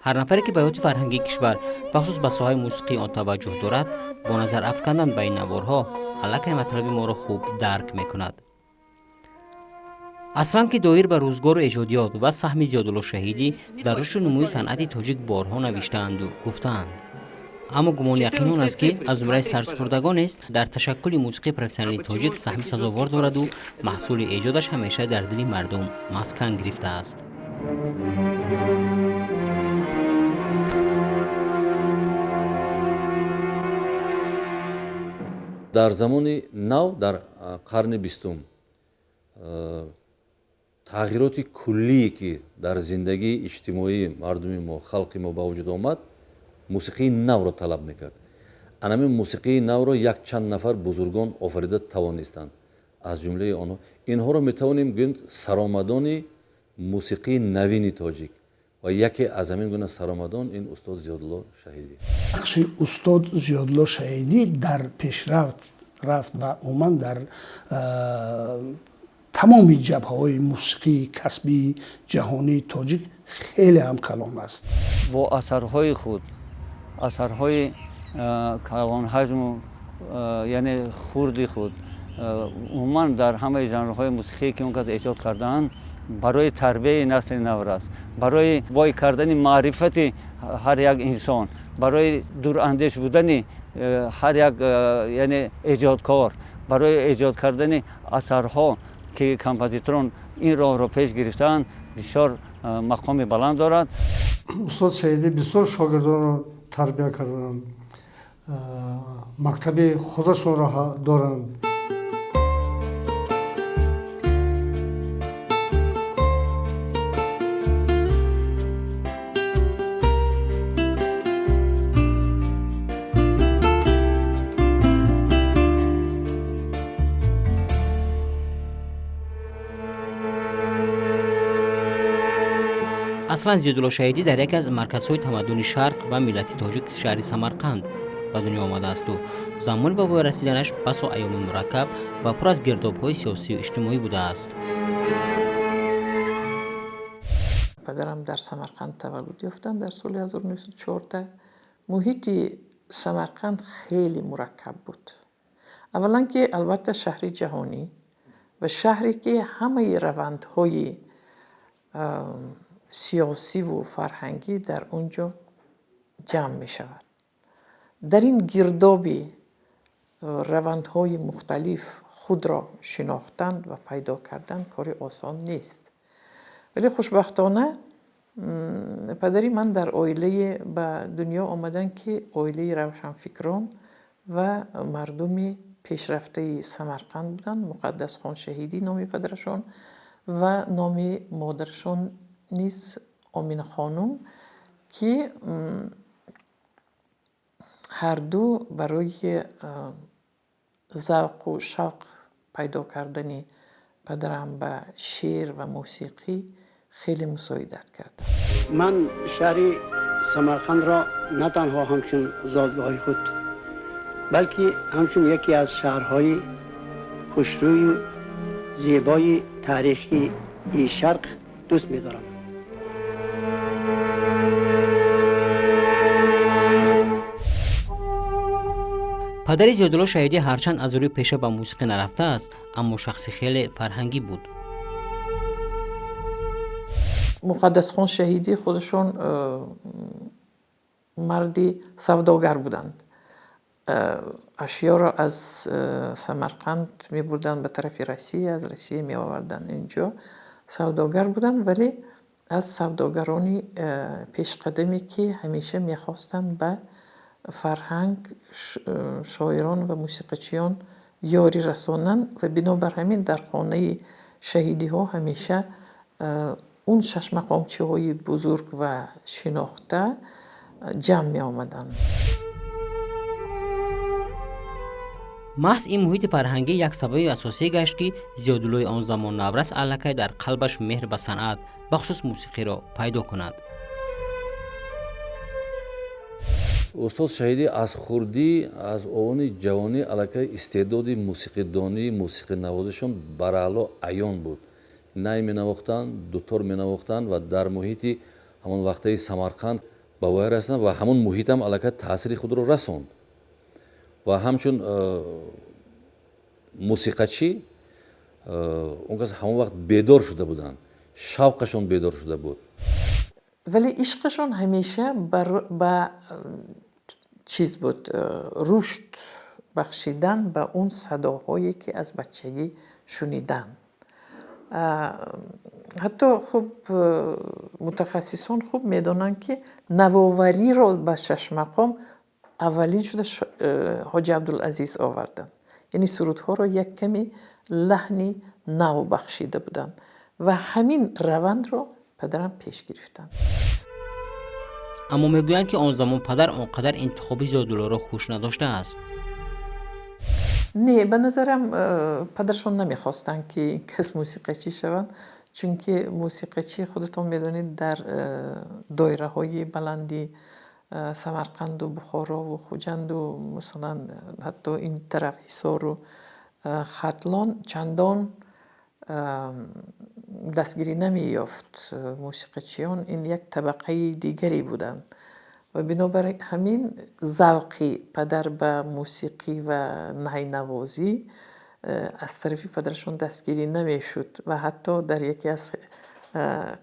هر نفری که به حیات فرهنگی کشور بخصوص به ساحه موسیقی آن توجه دارد با نظر افکندن به این نوارها الکی مطلب ما را خوب درک میکند. اصلا که دایر به روزگار و ایجادیات و سهم زیادالله شهیدی در رشد و نموی صنعت تاجیک بارها نوشته‌اند و گفتند، اما گمان یقینان است که از زمره سرسپردگان است در تشکل موسیقی پروفسیونالی تاجیک سهم سزاوار دارد و محصول ایجادش همیشه در دل مردم مسکن گرفته است. در زمان نو در قرن بیستم تغییرات کلی که در زندگی اجتماعی مردم ما خلق ما با وجود آمد موسیقی نو را طلب میکرد. همین موسیقی نو را یک چند نفر بزرگان آفریده توانستند. از جمله آنها اینها را میتوانیم گوییم سرآمدان موسیقی نوین تاجیک و یکی از همین گونه سرآمدان این استاد زیادالله شهیدی. نقش استاد زیادالله شهیدی در پیشرفت و عموما در تمام جبهه‌های موسیقی کسبی جهانی تاجیک خیلی هم کلان است. با اثرهای خود، اثرهای کلان حجم یعنی خردی خود عموما در همه ژانرهای موسیقی که اون کس ایجاد کردند برای تربیت نسل نو است، برای وای کردن معرفت هر یک انسان، برای دوراندیش بودن هر یک یعنی ایجادکار، برای ایجاد کردن اثرها که کمپوزیتوران این راه را پیش گرفتند بسیار مقام بلند دارد. استاد شهیدی بسیار شاگردان را تربیت کردند، مکتب خودشون را دارند. اصلا زیادالله شهیدی در یک از مرکزهای تمدن شرق و ملت تاجیک شهر سمرقند به دنیا آمده است و زمان به وی رسیدنش بسا ایام مرکب و پر از گرداب‌های سیاسی و اجتماعی بوده است. پدرم در سمرقند تولد یافتند در سال 1914. محیط سمرقند خیلی مرکب بود. اولا که البته شهری جهانی و شهری که همه روندهای سیاسی و فرهنگی در اونجا جمع می شود. در این گردابی روندهای مختلف خود را شناختن و پیدا کردن کار آسان نیست. ولی خوشبختانه پدری من در عائله به دنیا آمدن که عائله روشنفکران و مردم پیشرفته سمرقند بودن. مقدس خان شهیدی نام پدرشان و نام مادرشان نیز آمین خانم که هر دو برای ذوق و شوق پیدا کردن پدرم به شعر و موسیقی خیلی مساعدت کرد. من شهر سمرقند را نه تنها همچون زادگاه خود بلکه همچون یکی از شهرهای خوشروی و زیبای تاریخی این شرق دوست می‌دارم. پدر زیادالله شهیدی هرچند از روی پیشه به موسیقی نرفته است اما شخصی خیلی فرهنگی بود. مقدس خان شهیدی خودشون مردی سوداگر بودند. اشیا را از سمرقند می بردن به طرف روسیه، از روسیه می آوردن اینجا. سوداگر بودند ولی از سوداگرانی پیشقدمی که همیشه می خواستن به فرهنگ، شاعران و موسیقیچیان یاری رسانن و بنابر همین در خانه شهیدی ها همیشه اون شش مقامچی های بزرگ و شناخته جمع می آمدن. محض این محیط فرهنگی یک سبب اساسی گشت که زیادولوی آن زمان نورس علکه در قلبش مهر به صنعت بخصوص موسیقی را پیدا کند. استاد شهیدی از خردی از اون جوانی علکه استعداد موسیقی دانی موسیقی نوازشون برالا عیان بود. نای می نواختند، دوتار می نواختند و در محیطی همون وقتی سمرقند به وای رسیدند و همون محیط هم علکه تاثیر خود را رساند. و همچون موسیقیچی اون کس همون وقت بیدار شده بودند، شوقشون بیدار شده بود. ولی عشقشون همیشه به چیز بود، رشد بخشیدن به اون صداهایی که از بچگی شنیدن. حتی خوب متخصصان خوب میدونن که نوآوری رو به 6 مقام اولین شده حاجی عبدالعزیز آوردن. یعنی سرودها رو یک کمی لحنی نو بخشیده بودن و همین روند رو پدرم پیش گرفتن. اما میگویند که آن زمان پدر آنقدر انتخابی زیادولو را خوش نداشته است. نه، به نظرم پدرشون نمیخواستن که این کس موسیقیچی شوند، چون که موسیقیچی خودتون میدونید در دایره های بلندی سمرقند و بخارا و خوجند و مثلا حتی این طرف حصار و ختلان چندان دستگیری نمی یافت. موسیقیچیان این یک طبقه دیگری بودند و بنابراین همین ذوقی پدر به موسیقی و نای نوازی از طرف پدرشون دستگیری نمی شد و حتی در یکی از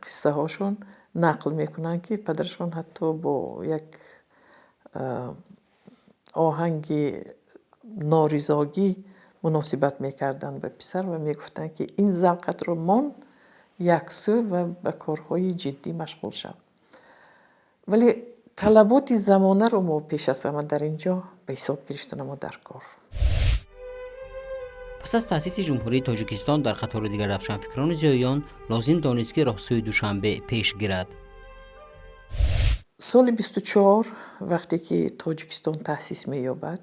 قصه هاشون نقل میکنن که پدرشون حتی با یک آهنگ ناریزاگی مناسبت میکردن به پسر و میگفتن که این ذوقت رو مان یکسو و به کارهای جدی مشغول شد. ولی طلبات زمانه رو ما پیش از همه در اینجا به حساب گرفتن ما در کار. پس از تأسیس جمهوری تاجیکستان در قطار دیگر روشنفکران زیایان لازم دانست که راهسوی دوشنبه پیش گیرد. سال 24 وقتی که تاجیکستان تأسیس می‌یابد،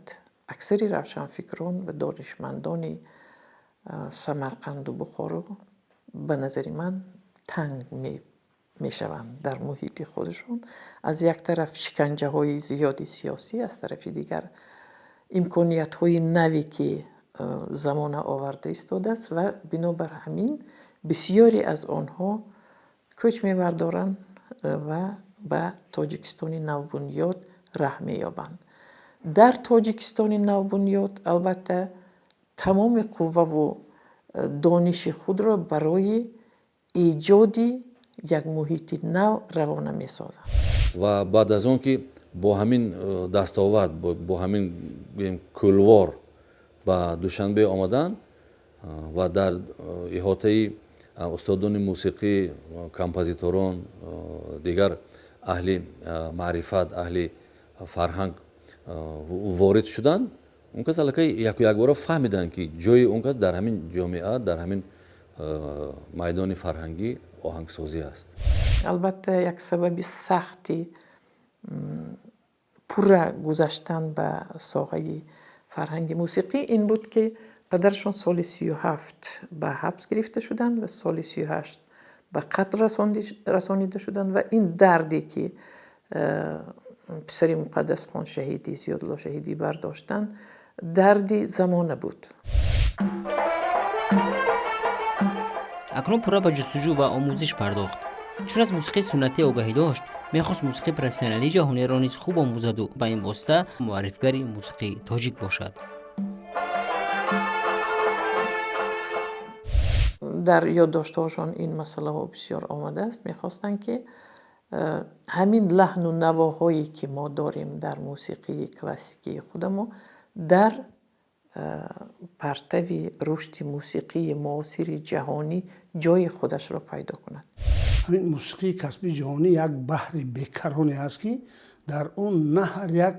اکثر روشنفکران و دانشمندان سمرقند و بخارا به نظر من تنگ میشوند در محیط خودشون. از یک طرف شکنجه های زیادی سیاسی، از طرف دیگر امکانیت های نوی که زمانه آورده ایستاده است و بنابر همین بسیاری از آنها کوچ می‌بردارند و به تاجیکستان نوبنیاد راه می‌یابند. در تاجیکستان نوبنیاد البته تمام قوه و دانش خود را برای ایجاد یک محیط نو روانه می‌سازند. و بعد از اون که با همین دستاورد با همین کلوار به دوشنبه آمدن و در احاطه استادان موسیقی، کمپوزیتوران، دیگر اهل معرفت، اهل فرهنگ وارد شدن، اون کس الکی یک بار فهمیدن که جای اون کس در همین جامعه، در همین میدان فرهنگی آهنگسازی است. البته یک سبب سختی پورا گذاشتن به ساحه فرهنگ موسیقی این بود که پدرشون سال 37 به حبس گرفته شدن و سال 38 به قتل رسانیده شدن و این دردی که پسر مقدس خان شهیدی زیёدулلو شهیدی برداشتن دردی زمانه بود. اکنون پورا به جستجو و آموزش پرداخت. چون از موسیقی سنتی آگاهی داشت، میخواست موسیقی پروفسیونالی جهانی را نیز خوب آموزد و به این واسطه معرفگر موسیقی تاجیک باشد. در یادداشت‌هاشون این مسئله ها بسیار آمده است. میخواستن که همین لحن و نواهایی که ما داریم در موسیقی کلاسیکی خودمون در پرتو رشد موسیقی معاصر جهانی جای خودش را پیدا کند. همین موسیقی کسبی جهانی یک بحر بیکرانی است که در اون نه هر یک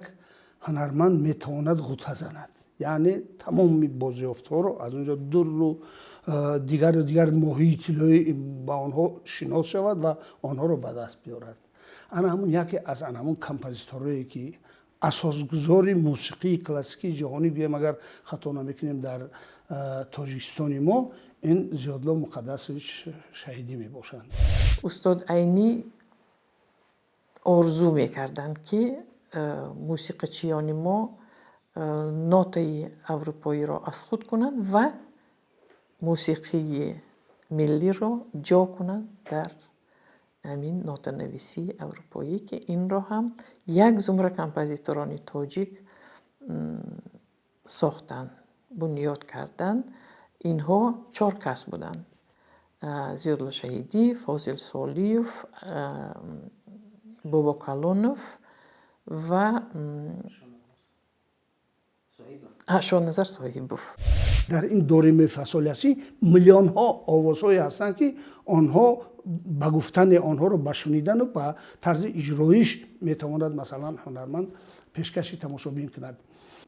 هنرمند میتواند غوطه زند. یعنی تمام بازیافت‌ها رو از اونجا دور رو دیگر محیطی با آنها شناس شود و آنها رو به دست بیارد. ана ҳамун яке аз анамун композиторое ки асосгузори мусиқии классикии ҷаҳонӣ гӯям агар хато намекунем дар тоҷикистони мо ин Зиёдулло Муқаддасович Шаҳидӣ мебошанд. устод айнӣ орзу мекарданд ки мусиқачиёни мо нотаи аврупоиро аз худ кунанд ва мусиқии миллиро ҷо кунанд дар ҳамин нотанависии аврупоӣ ки инро ҳам як зумра композиторони тоҷик сохтанд, бунёд карданд. инҳо 4 кас буданд: Зиёдулло Шаҳидӣ, Фозил Солиев, Бобо Калонов ва Шоназар Соҳибов. дар ин доримаи фасолиасӣ миллионҳо овозҳое ҳастанд ки онҳо ба гуфтани онҳоро ба шунидану ба тарзи иҷроиш метавонад масалан ҳунарманд пешкаши тамошобин кунад.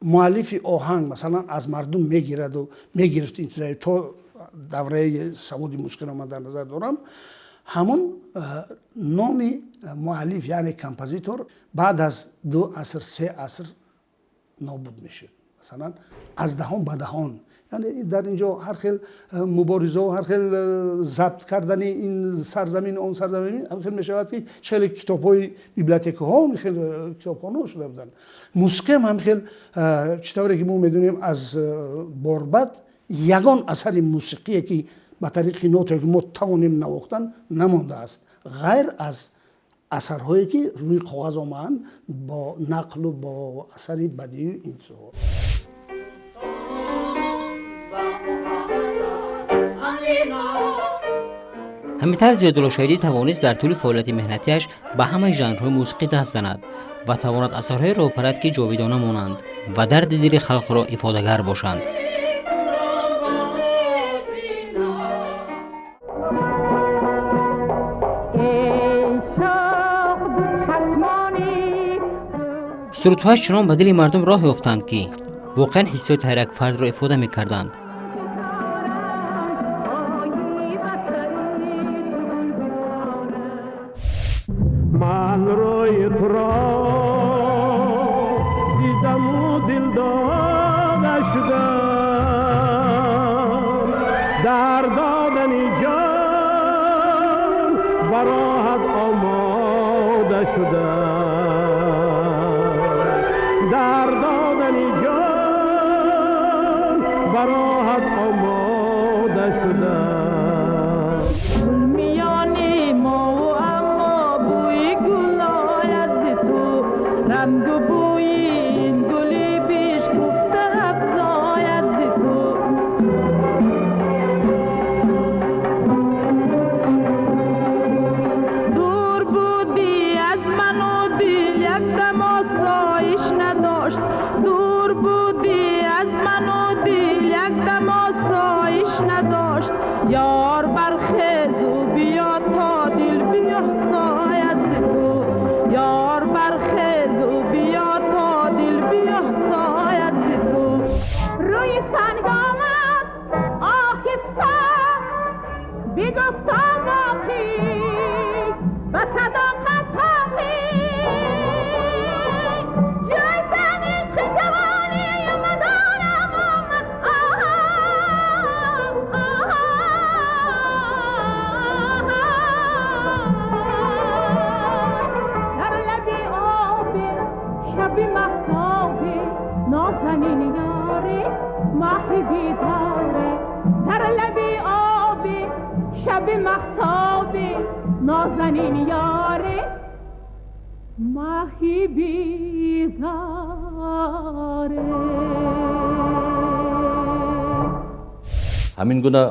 муаллифи оҳанг масалан аз мардум мегираду мегирифт интизои то давраи саводи мусиқиро ман дар назар дорам. ҳамун номи муаллиф яъне композитор баъд аз 2 аср 3 аср нобуд мешуд. масалан аз даҳон ба даҳон, яъне дар инҷо ҳар хел муборизаҳо, ҳар хел забт кардани ин сарзамин он сарзамин ҳар хел мешавад ки хеле китобҳои библиотекаҳо хеле китобхонаҳо шуда буданд. мусиқиам ҳам хел чӣ тавре ки мо медонем аз борбад ягон асари мусиқие ки ба тариқи нотае ки мо тавонем навохтан намондааст, ғайр аз асарҳое ки рӯи коғаз омаанд бо нақлу бо асари бадию интизоъ. ҳамитар Зиёдулло Шаҳидӣ тавонист дар тӯли фаъолияти меҳнатиаш ба ҳамаи жанрҳои мусиқӣ даст занад ва тавонад асарҳоеро опарад ки ҷовидона монанд ва дарди дили халқро ифодагар бошанд. сурудҳояш чунон ба дили мардум роҳ ёфтанд ки воқеан ҳиссиёти ҳар як фардро ифода мекарданд. من روی تو را دیدم و دل داده شدم در دادنی جان براحت آماده شدم در دادنی جان براحت آماده شدم یار برخیز و بیا تا دل بیفزاید ز تو یار برخیز و بیا تا دل بیفزاید ز تو روی سنگ آمد آهسته بگفتا باقی و صداقت حقی جایزن عشق جوانی مدارم آمد نازنین یاری ماهی بیداره در لبی آبی شب مهتابی نازنین یاری ماهی بیداره. ҳамин гуна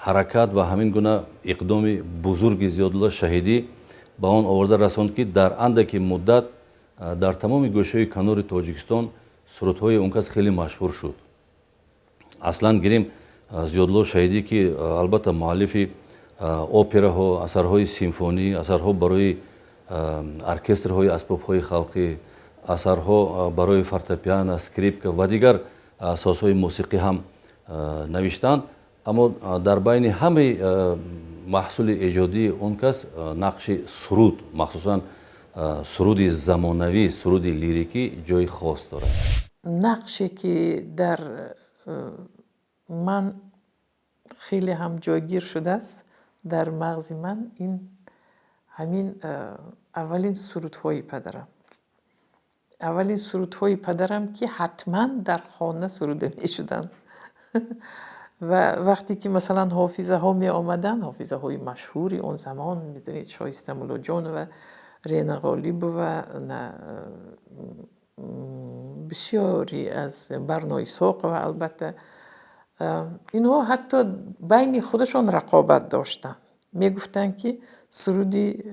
ҳаракат ва ҳамин гуна иқдоми бузурги Зиёдулло Шаҳидӣ ба он оварда расонд ки дар андаки муддат дар тамоми гӯшаҳои канори Тоҷикистон сурудҳои он кас хеле машҳур шуд. аслан гирем Зиёдулло Шаҳидӣ ки албатта муаллифи операҳо, асарҳои симфонӣ, асарҳо барои оркестрҳои асбобҳои халқӣ, асарҳо барои фортепиано, скрипка ва дигар созҳои мусиқӣ ҳам навиштанд. аммо дар байни ҳамаи محصول ایجادی اون کس نقش سرود، مخصوصا سرود زمانوی، سرود لیریکی جای خاص داره. نقشی که در من خیلی هم جایگیر شده است در مغز من، این همین اولین سرودهای پدرم. اولین سرودهای پدرم که حتما در خانه سروده می شدن. و وقتی که مثلا حافظه ها می آمدن، حافظه های مشهوری اون زمان، میدونید شایسته مولا جان و رینا غالب و بسیاری از برنای ساق و البته اینها حتی بین خودشون رقابت داشتن. میگفتن که سرودی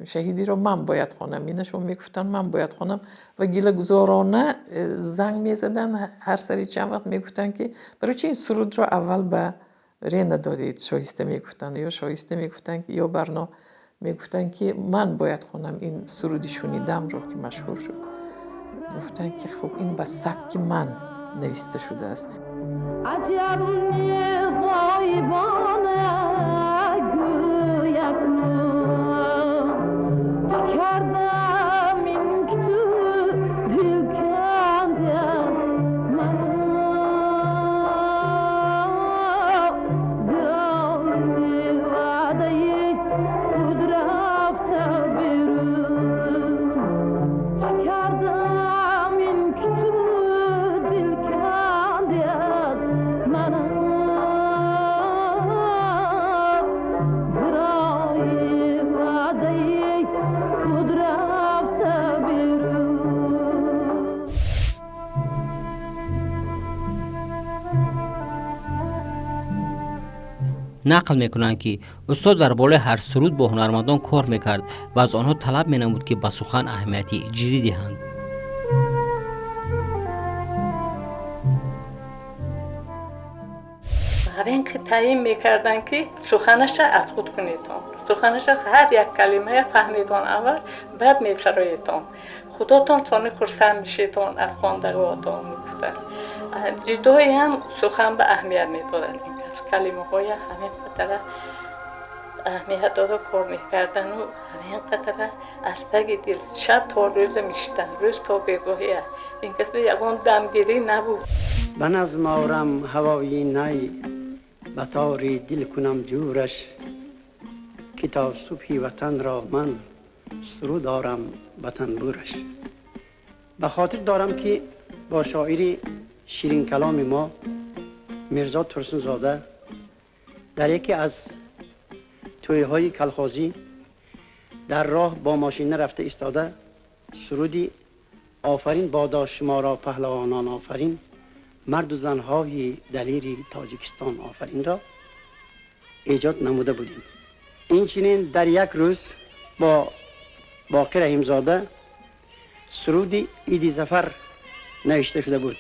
شهیدی رو من باید خوانم، اینشون میگفتن من باید خوانم و گله گذارانه زنگ میزدن هر سری چند وقت میگفتن که برای چی این سرود رو اول به رینا دادید؟ شایسته میگفتن یا شایسته میگفتن یا برنا میگفتن که من باید خوانم این سرودی شنیدم رو که مشهور شد. گفتن که خب این به سبک من نوشته شده است. عجب غایبانه کردم این که تو دل کندم من زرای وعده خود رفته بیرون. چه کردم این که تو دل کندم من زرای وعده خود رفته بیرون. نقل میکنند که استاد در بالای هر سرود با هنرمندان کار میکرد و از آنها طلب مینمود که به سخن اهمیتی جدی دهند. این که تعیین میکردن که سخنش از خود کنیدون، سخنش از هر یک کلمه فهمیدون اول، بعد میفراییدون. خودتون تانی خرسند میشیدون از خواندگوهاتون میگفتن. جدایی هم سخن به اهمیت میدادن. از کلمه های همین قدر اهمیت داده کار میکردن و همین قدر از تگ دل شب تا روز میشتن، روز تا بگاهی. این کسی یکون دمگیری نبود. به نظم آرم هوایی نی، به تاری دل کنم جورش، که تا صبحی وطن را من سرود دارم به تنبورش. به خاطر دارم که با شاعری شیرین کلام ما میرزا ترسن زاده در یکی از تویهای کلخازی در راه با ماشین رفته ایستاده سرودی آفرین بادا شما را پهلوانان آفرین، مرد و زنهای دلیر تاجیکستان آفرین را ایجاد نموده بودیم. این چنین در یک روز با باقی رحیمزاده سرودی عید ظفر نوشته شده بود.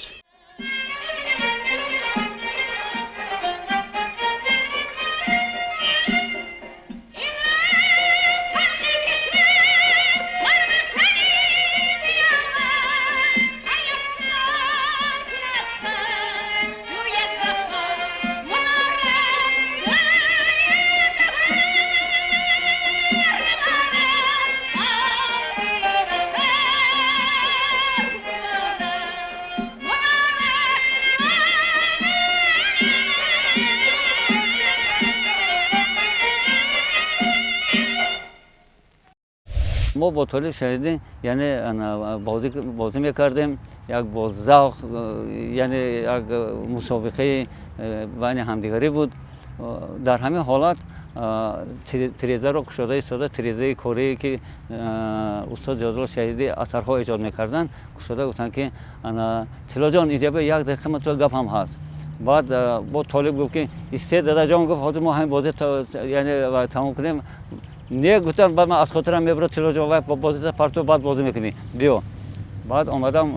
ما با طالب شهیدی یعنی بازی میکردیم، یک بازذوق، یعنی یک مسابقه بین همدیگری بود. در همین حالت تریزه را کشاده ایستاده، تریزه کاری که استاد زیادالله شهیدی اثرها ایجاد میکردن کشاده، گفتن که طلا جان اینجا به یک دقیقه من تو گپ هم هست. بعد با طالب گفت که استاد دادا جان گفت حاضر ما همین بازی یعنی تمام کنیم. نه گفتم بعد من از خاطرم میبرم طلا جان و بازی پرتو بعد بازی میکنی بیا. بعد آمدم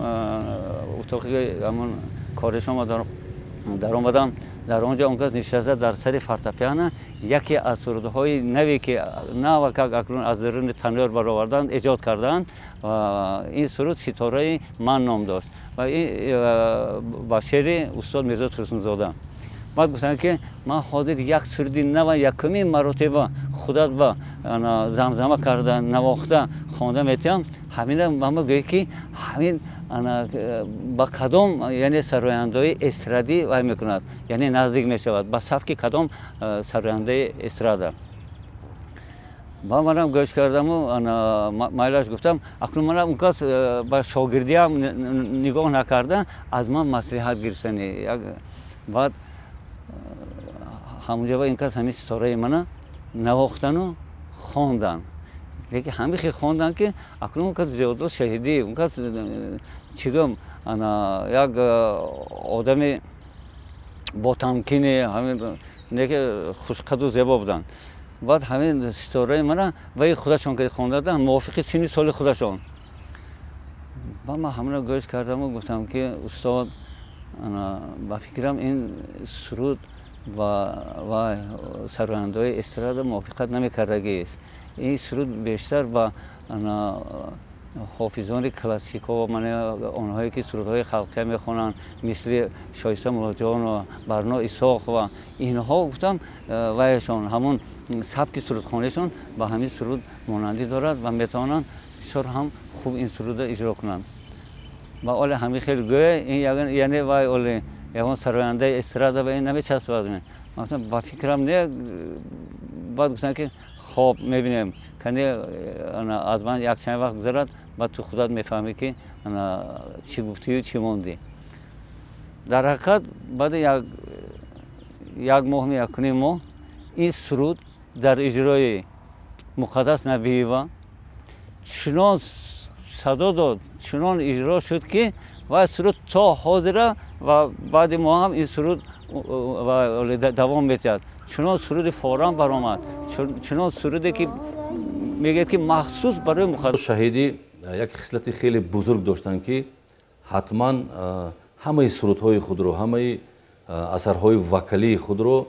اتاقی همون کارشم در آمدم، در آنجا اون کس نشسته در سر فورتپیانو یکی از سرودهای نوی که نه که اکنون از درون تنور برآوردند ایجاد کردند و این سرود ستاره من نام داشت و این با شعر استاد میرزا ترسون زاده. بعد گفتن که من حاضر یک سرودی نو یکمی مراتبه خودت با زمزمه کرده نواخته خوانده میتونم همین من گویی که همین با کدام یعنی سراینده استرادی وای میکند یعنی نزدیک میشود با سبک کدام سراینده استراده با منم گوش کردم و مایلاش گفتم اکنون منم اون کس با شاگردی هم نگاه نکرده از من مصلحت گرفتنی بعد همونجا با این کس همین ستاره منو نواختن و خواندن لیکن همین خیلی خواندن که اکنون اون کس زیادوللو شهیدی اون کس چیگم یک آدم با تمکین همین که خوشقد و زیبا بودن بعد همین ستاره منو و خودشون که خواندن موافق سن سال خودشون با من همون گوش کردم و گفتم که استاد با فکرم این سرود و سراینده استراد موافقت نمیکردگی است این سرود بیشتر با حافظان کلاسیک و من آنهایی که سرودهای خلقی میخونن مثل شایسته ملاجان و برنا اسحاق و اینها گفتم وایشان همون سبک سرودخوانیشون با همین سرود مانندی دارد و میتونن بسیار هم خوب این سرود اجرا کنند و اول همین خیلی گویه این یعنی وای اول یعنی سراینده استراده به این نمیچسبد مثلا با فکرم نه بعد گفتن که خواب میبینیم کنی از من یک چند وقت گذرد بعد تو خودت میفهمی که چی گفتی و چی موندی در حقیقت بعد یک ماه یکنی ماه این سرود در اجرای مقدس نبی و چنان صدا داد چنان اجرا شد که و سرود تا حاضره و بعد ما هم این سرود دوام می‌یابد چنان سرود فوران برآمد چنان سرودی که میگه که مخصوص برای مقدس شهیدی یک خصلت خیلی بزرگ داشتن که حتما همه سرودهای خود رو همه اثرهای وکلی خود رو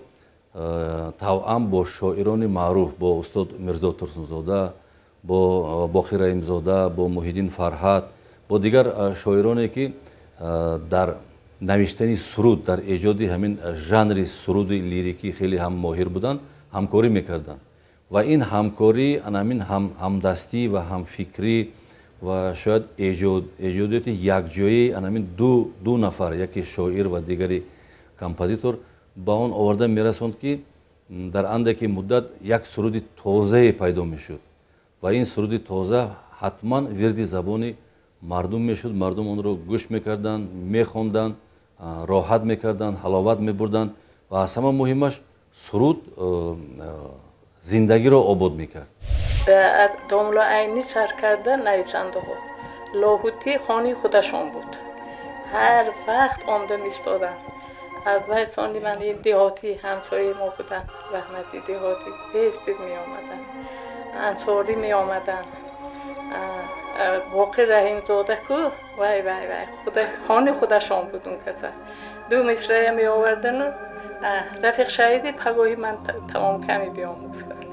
توأم با شاعران معروف با استاد میرزا ترسنزاده با باقی رحیمزاده با محیدین فرهاد با دیگر شاعرانی که در نوشتن سرود در ایجاد همین ژانر سرود لیریکی خیلی هم ماهر بودند همکاری میکردند و این همکاری همین همدستی و همفکری و شاید ایجادیت یکجایی همین دو نفر یکی شاعر و دیگری کمپوزیتور با اون آورده میرسوند که در اندکی مدت یک سرود تازه پیدا میشد و این سرود تازه حتما ورد زبانی مردم میشد مردم اون رو گوش میکردن میخوندن راحت میکردن حلاوت میبردن و از همه مهمش سرود زندگی رو آباد میکرد دوملو عینی سر کرده نویسنده ها لاهوتی خانی خودشون بود هر وقت آمده میستادن از وحسانی من این دهاتی همسایه ما بودن رحمتی دهاتی پیز می آمدن انصاری می آمدن باقی رحیمزاده کو وای خانه خودشان بود اون کسا دو مصرعه می آوردن و رفیق شهیدی پگاهی من تمام کمی بیام افتاد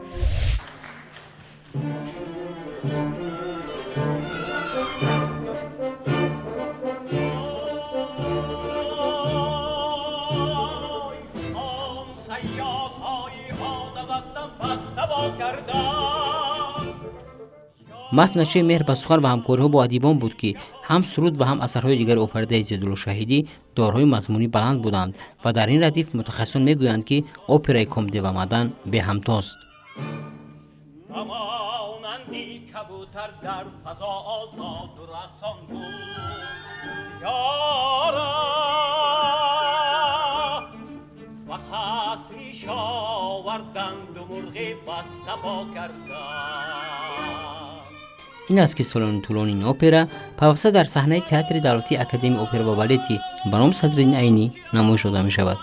مسنچه مهر به سخن و همکاری ها با ادیبان بود که هم سرود و هم اثرهای دیگر آفریده زیادوللو شهیدی دارای مضمونی بلند بودند و در این ردیف متخصصان میگویند که اپرای کمدی و مدن به همتاست. این است که سالن طولانی این اپرا پیوسته در صحنه تئاتر دولتی اکادمی اپرا و بالتی به نام صدرالدین عینی نمایش داده می شود.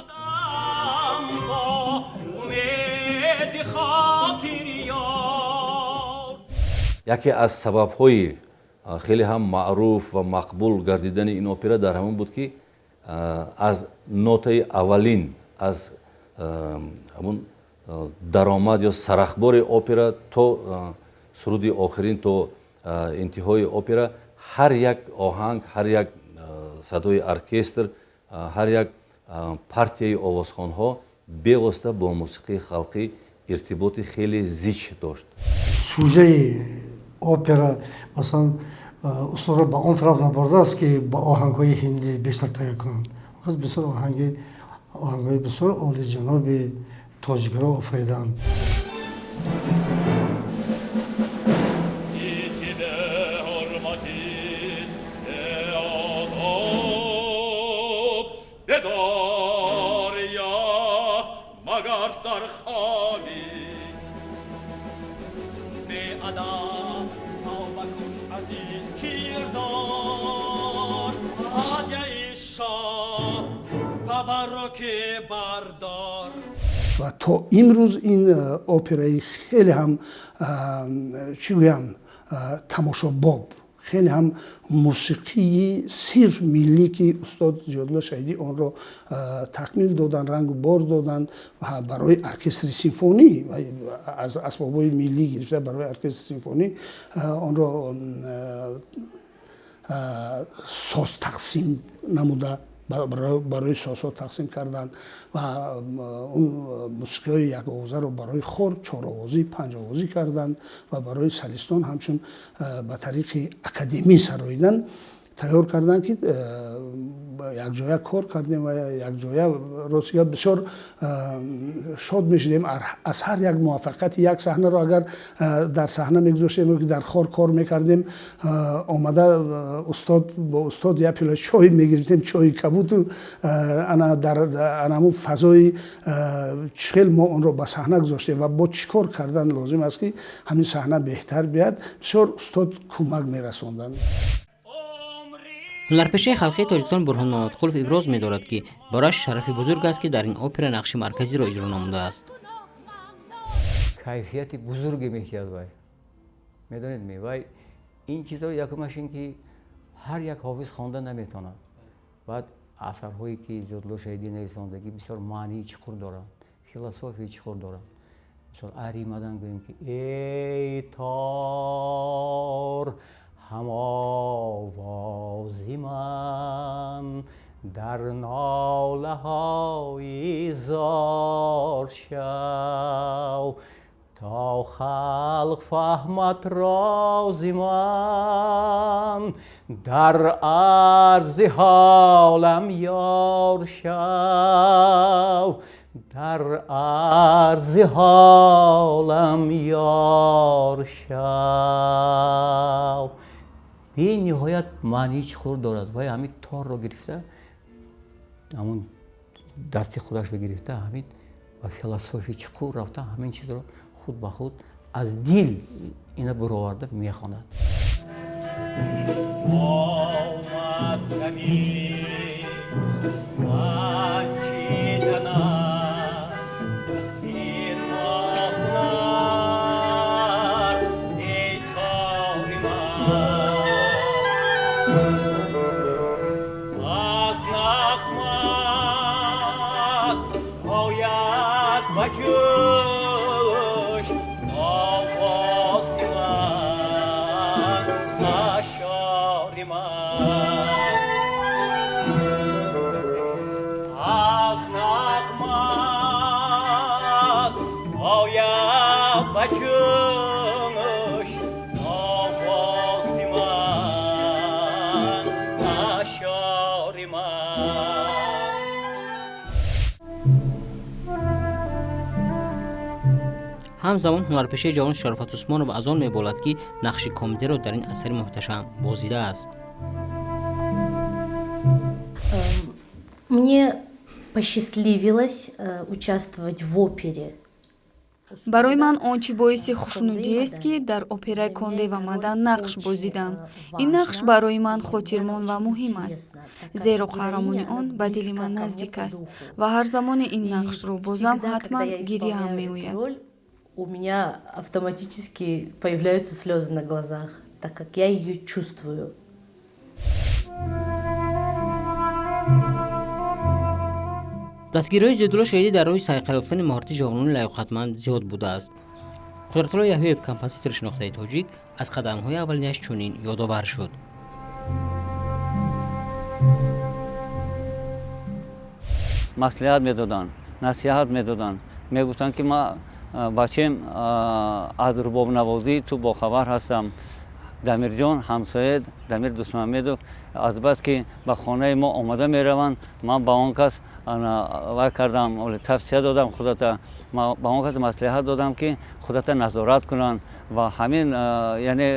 یکی از سبب‌های خیلی هم معروف و مقبول گردیدن این اپرا در همون بود که از نوته اولین از همون درآمد یا سرخبار اپرا تا سرود آخرین تا انتهای اپرا هر یک آهنگ هر یک صدای ارکستر هر یک партияи овозхонҳо бевосита бо мусиқии халқӣ иртиботи хеле зич дошт. сюжеи опера масалан усулро ба он тараф набардааст ки ба оҳангҳои ҳиндӣ бештар тайёр кунанд. бисёр оҳангҳои бисёр олиҷаноби тоҷикро офариданд. و تا امروز این اپرای خیلی هم چی گویم تماشاباب، خیلی هم موسیقی صرف ملی که استاد زیادالله شهیدی آن را تکمیل دادن، رنگ و بار دادن و برای ارکستر سیمفونی از اسباب‌های ملی گرفته برای ارکستر سیمفونی آن را ساز تقسیم نموده، برای سازها تقسیم کردن و اون موسیقی های یک آوازه رو برای خور 4 آوازی 5 آوازی کردن و برای سلیستان همچون به طریق اکادمی سراییدن تیار کردن که یک جایه کار کردیم و یک جایه روسیه بسیار شاد میشدیم از هر یک موفقیت یک صحنه رو اگر در صحنه میگذاشتیم که در خور کار میکردیم آمده استاد با استاد یک پیاله چای میگرفتیم، چای کبوت انا در همون فضای چخیل ما اون رو به صحنه گذاشتیم و با چیکار کردن لازم است که همین صحنه بهتر بیاد. بسیار استاد کمک میرسوندن. ҳунарпешаи халқии тоҷикистон бурҳон мамадқулов иброз медорад ки барояш шарафи бузург аст ки дар ин опера нақши марказиро иҷро намудааст. кайфияти бузурге меҳтиёҷ вай медонед ме вай ин чизро якумаш ин ки ҳар як ҳофиз хонда наметавонад. баъд асарҳое ки зиёдулло шаҳидӣ нависондагӣ бисёр маънии чуқур доранд, философияи чуқур доранд. мисол аримадан гӯем ки эй тор هم آوازی من در ناله های زار شو تا خلق فهمت رازی من در عرض حالم یار شو در عرض حالم یار شو. این نهایت معنی چخور دارد و همین تار رو گرفته همون دستی خودش رو گرفته همین و فلسفی چخور رفته همین چیز رو خود به خود از دل اینا برآورده میخواند. ҳамзамон ҳунарпешаи ҷавон шарофат усмонов аз он меболад ки нақши комедиро дар ин асари муҳташам бозидааст. Мне посчастливилось участвовать в опере. барои ман он чӣ боиси хушнудиест ки дар операи Конде ва Мадан нақш бозидам. ин нақш барои ман хотирмон ва муҳим аст, зеро қаҳрамони он ба дили ман наздик аст ва ҳар замоне ин нақшро бозам ҳатман гирьяам меояд. У меня автоматически появляются слезы на глазах, так как я ее чувствую. дастгириҳои зиёдулло шаҳидӣ дар роҳи сайқал ёфтани маҳорати ҷавонони лаёқатманд зиёд будааст. қудратулло яҳёев, композитори шинохтаи тоҷик, аз қадамҳои аввалинияш чунин ёдовар шуд. маслиҳат медоданд, насиҳат медоданд. мегуфтанд ки ма бачем аз рубобнавозӣ ту бохабар ҳастам. дамирҷон ҳамсояд дамир дӯстмаҳмедов аз бас ки ба хонаи мо омада мераванд, ман ба он кас вай кардам, тавсия додам худата, ба он кас маслиҳат додам ки худата назорат кунанд ва ҳамин яъне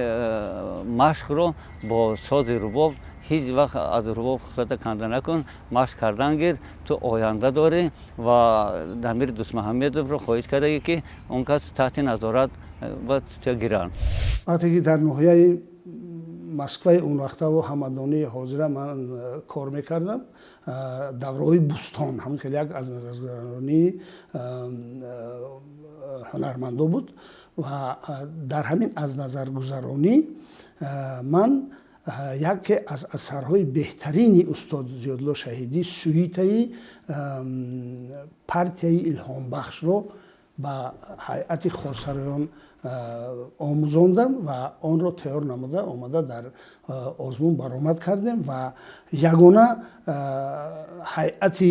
машқро бо сози рубоб ҳеҷ вақт аз рубоб худата канда накун, машқ кардан гир, ту оянда дорӣ. ва дамир дӯстмаҳмедовро хоҳиш кардагӣ ки он кас таҳти назорат ва гиранд. вақте ки дар ноҳияи москваи он вақтаву ҳамадонии ҳозира ман кор мекардам, давраҳои бустон ҳамон хеле як аз назаргузаронии ҳунармандо буд ва дар ҳамин аз назаргузаронӣ ман яке аз асарҳои беҳтарини устод зиёдулло шаҳидӣ сюитаи партияи илҳомбахшро ба ҳайати хорсароён омӯзондам ва онро тайёр намуда омада дар озмун баромад кардем ва ягона ҳайати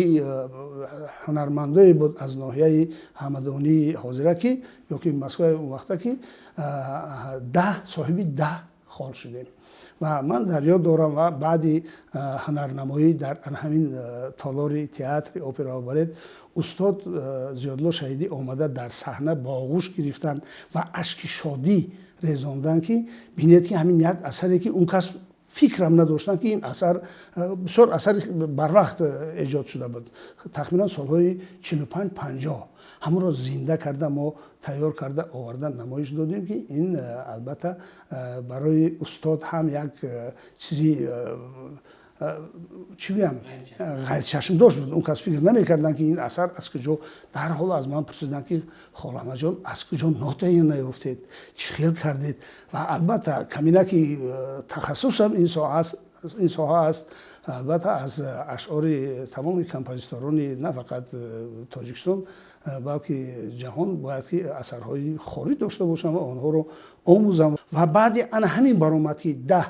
ҳунармандое буд аз ноҳияи ҳамадонии ҳозира ки ё ки москваи он вақта ки соҳиби 10 хол шудем. ва ман дар ёд дорам ва баъди ҳунарнамоӣ дар ҳамин толори театри опера ва балет устод зиёдулло шаҳидӣ омада дар саҳна ба оғӯш гирифтан ва ашки шодӣ резондан ки бинед ки ҳамин як асаре ки он кас фикрам надоштанд ки ин асар бисёр асари барвақт эҷод шуда буд. тахминан солҳои 45-50 ҳамонро зинда карда мо тайёр карда оварда намоиш додем ки ин албатта барои устод ҳам як чизи чӣ гӯям ғайрчашмдош буд. Он кас фикр намекарданд ки ин асар аз куҷо, дарҳол аз ман пурсиданд ки холамаҷон аз куҷо нотаи наёфтед, чӣ хел кардед? ва албатта каминаки тахассусам ин соҳа аст. албатта аз ашъори тамоми композиторони на фақат тоҷикистон балки ҷаҳон бояд ки асарҳои хорӣ дошта бошам ва онҳоро омӯзам. ва баъди ана ҳамин баромад ки 10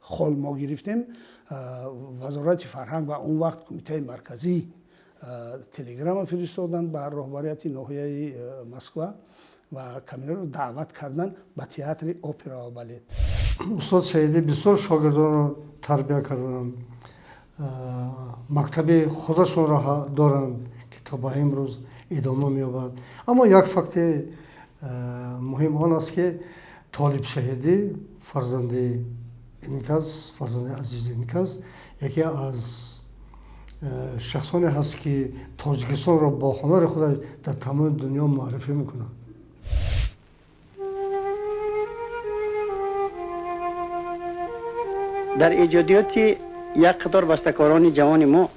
хол мо гирифтем, вазорати фарҳанг ва он вақт кумитаи марказӣ телеграмма фиристоданд ба роҳбарияти ноҳияи Москва ва камераро даъват карданд ба театри опера ва балет. устод шаҳидӣ бисёр шогирдонро тарбия карданд, мактаби худашонро доранд ки то ба имрӯз идома меёбад. аммо як факти муҳим он аст ки толиб шаҳидӣ фарзанди ин кас, фарзанди азизи ин кас, яке аз шахсоне ҳаст ки тоҷикистонро бо ҳунари худ дар тамоми дунё муаррифӣ мекунад. дар эҷодиёти як қатор бастакорони ҷавони мо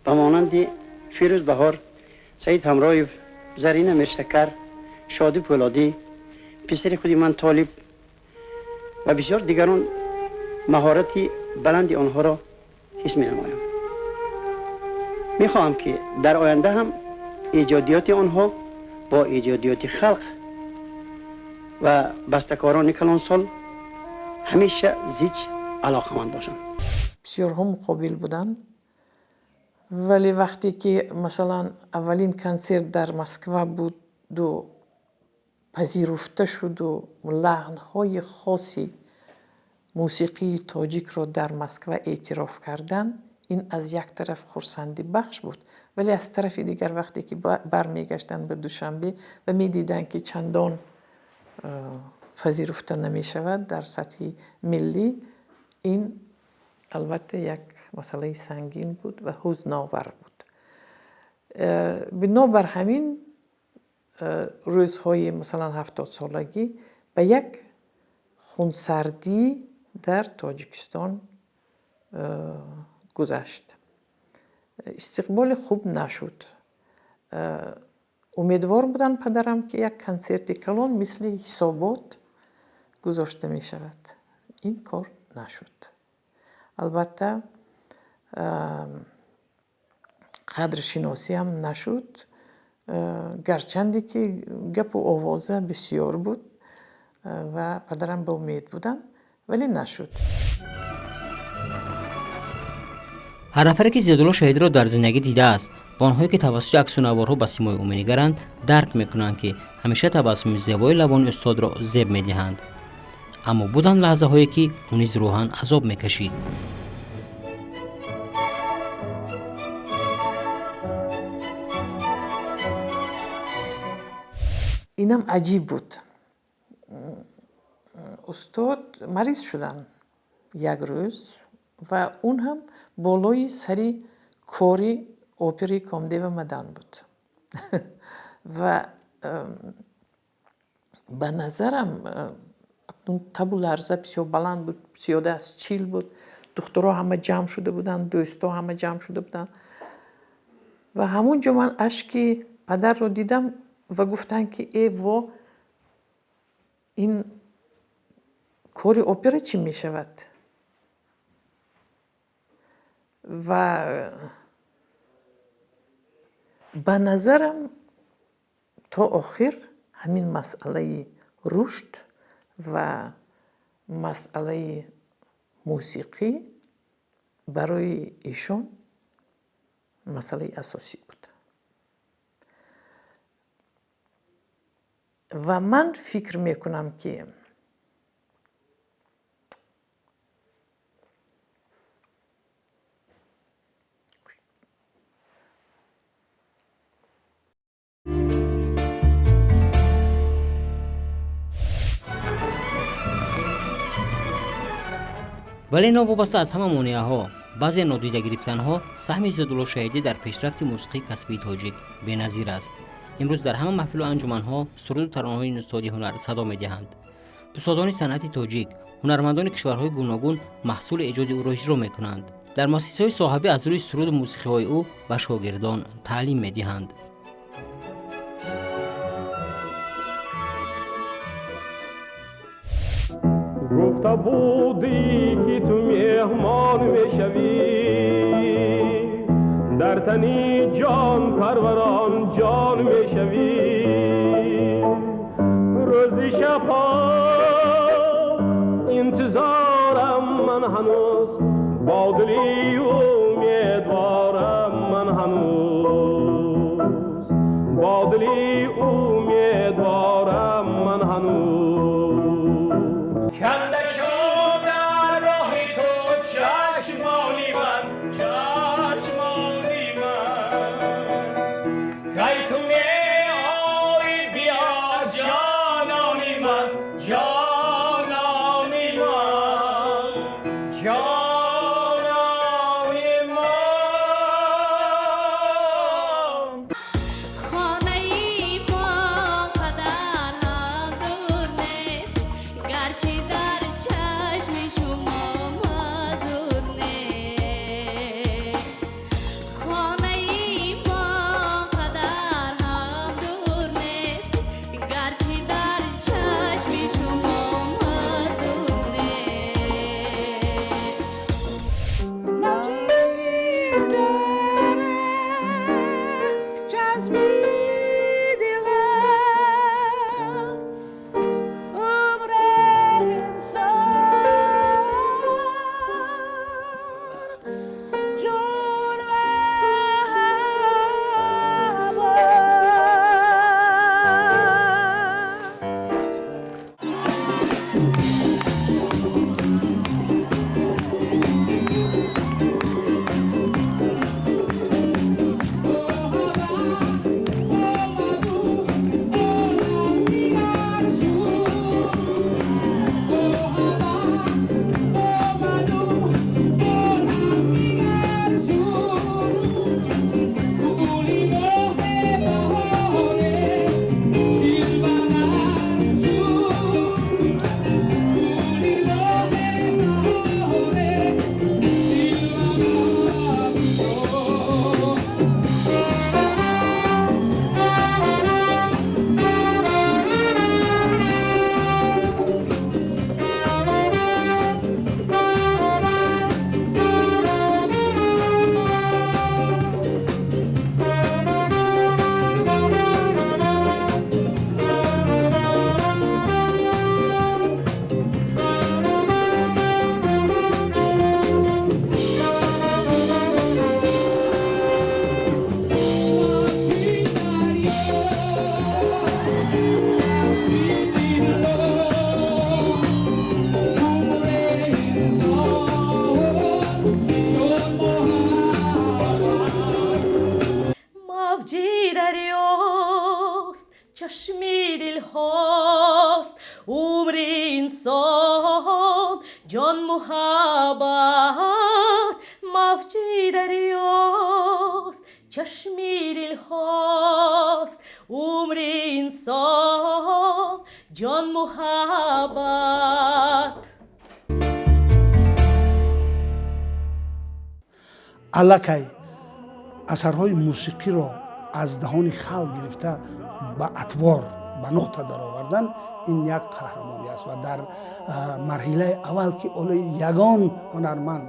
ба монанди фирӯз баҳор, саид ҳамроев, зарина миршакар, шодӣ пӯлодӣ, писари худи ман толиб ва бисёр дигарон маҳорати баланди онҳоро ҳис менамоям. мехоҳам ки дар оянда ҳам эҷодиёти онҳо бо эҷодиёти халқ ва бастакорони калонсол ҳамеша зич алоқаманд бошанд. бисёрҳо муқобил буданд, вале вақте ки масалан аввалин консерт дар Москва буду пазируфта шуду лаҳнҳои хоси мусиқии тоҷикро дар Москва эътироф кардан, ин аз як тараф хурсандӣ бахш буд, вале аз тарафи дигар вақте ки бармегаштанд ба Душанбе ва медиданд ки чандон пазируфта намешавад дар сатҳи миллӣ, ин албатта як масъалаи сангин буд ва ҳузновар буд. бинобар ҳамин рӯзҳои масалан 70-солагӣ ба як хунсардӣ дар Тоҷикистон гузашт. истиқболи хуб нашуд. умедвор буданд падарам ки як консерти калон мисли ҳисобот гузошта мешавад. ин кор нашуд. албатта қадршиносӣ ҳам нашуд, гарчанде ки гапу овоза бисёр буд ва падарам ба умед буданд, вале нашуд. ҳар нафаре ки зиёдулло шаҳидиро дар зиндагӣ дидааст و آنهایی که توسط عکس‌ونوارها به سیمای او می‌نگرند درک می‌کنند که همیشه تبسم زیبای لبان استاد را زیب می‌دهند. اما بودند لحظه‌هایی که او نیز روحاً عذاب می‌کشید. اینم عجیب بود. استاد مریض شدن یک روز و اون هم بالای سری کاری اوپری کامده و مدن بود. و به نظرم تابو لرزه بسیار بلند بود، 13-40 بود. دخترها همه جمع شده بودن، دوستا همه جمع شده بودن و همونجا من اشکی پدر رو دیدم و گفتن که ای وا این کاری اپرا چی می شود؟ و به نظرم تا آخر همین مسئله رشد و مسئله موسیقی برای ایشون مسئله اساسی بود. و من فکر میکنم که ولی نوابسته از همه مانع‌ها، بعضی نادیده گرفتن‌ها، سهم زیادوللو شهیدی در پیشرفت موسیقی کسبی تاجیک بی‌نظیر است. امروز در همه محفل و انجمن‌ها سرود و ترانه‌های این استادی هنر صدا می‌دهند. استادان صنعت تاجیک، هنرمندان کشورهای گوناگون محصول ایجاد او را اجرا می‌کنند. در مؤسسه‌های صاحبه از روی سرود و موسیقی‌های او به شاگردان تعلیم می‌دهند. گفته بودی که تو مهمان میشوی، در تنی جان پروران جان میشوی. روزی شبها انتظارم من هنوز، با دلی امیدوارم من هنوز، با دلی امیدوارم من هنوز. کنده شد در راه تو چشمانی من، چشمانی من. کی تو می آیی بیا جانانی من، جانانی من، جانانی من. خانه ای ما قدر هم دور نیست، گرچه در چه محبت موجی دریاست چشمی دل هاست عمر انسان جان محبت аллакай асарҳои мусиқиро аз даҳони халқ гирифта ба атвор ба нота даровардан ин як қаҳрамонӣ аст ва дар марҳилаи аввал ки ягон ҳунарманд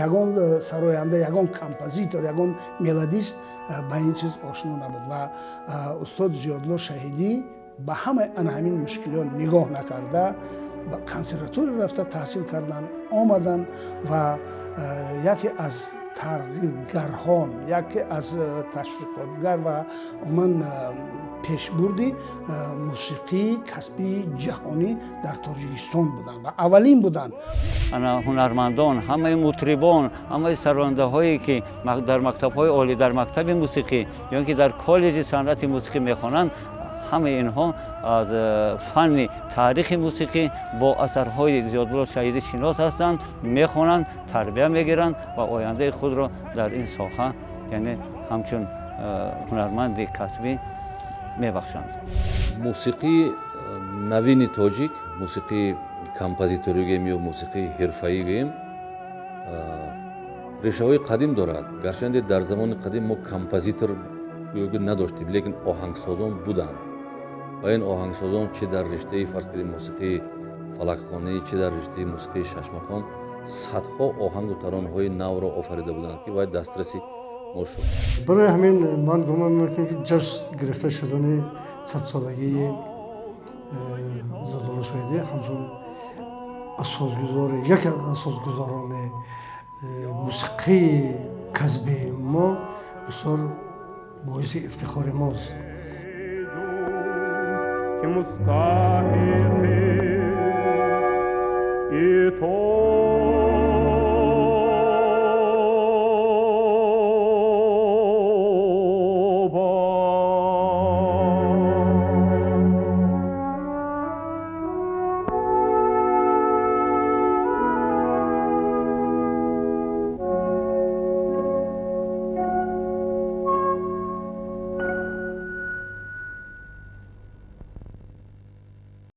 ягон сароянда ягон композитор ягон мелодист ба ин чиз ошно набуд ва устод зиёдулло шаҳидӣ ба ҳамаи ана ҳамин мушкилиҳо нигоҳ накарда ба консерватория рафта таҳсил кардан омадан ва яке аз тарғибгарҳон яке аз ташвиқотгар ва умуман пешбурди мусиқии касбии ҷаҳонӣ дар тоҷикистон буданд ва аввалин буданд. ана ҳунармандон, ҳамаи мутрибон, ҳамаи сарояндаҳое ки дар мактабҳои олӣ, дар мактаби мусиқӣ ё ки дар коллеҷи санъати мусиқӣ мехонанд, ҳамаи инҳо аз фанни таърихи мусиқӣ бо асарҳои зиёдулло шаҳидӣ шинос ҳастанд, мехонанд, тарбия мегиранд ва ояндаи худро дар ин соҳа яъне ҳамчун ҳунарманди касбӣ мебахшанд. мусиқии навини тоҷик, мусиқии композиторӣ гӯем ё мусиқии ҳирфаӣ гӯем, решаҳои қадим дорад. гарчанде дар замони қадим мо композитор надоштем, лекин оҳангсозон буданд ва ин оҳангсозон чӣ дар риштаи фарз кардем мусиқии фалакхонӣ, чӣ дар риштаи мусиқии шашмахон садҳо оҳангу таронаҳои навро офарида буданд ки вай дастраси мо шуд. барои ҳамин ман гумон мекунам ки ҷашн гирифта шудани садсолагии зиёдулло шаҳидӣ ҳамчун асосгузори яке аз асосгузорони мусиқии касбии мо бисёр боиси ифтихори мост. Мустахиқи и то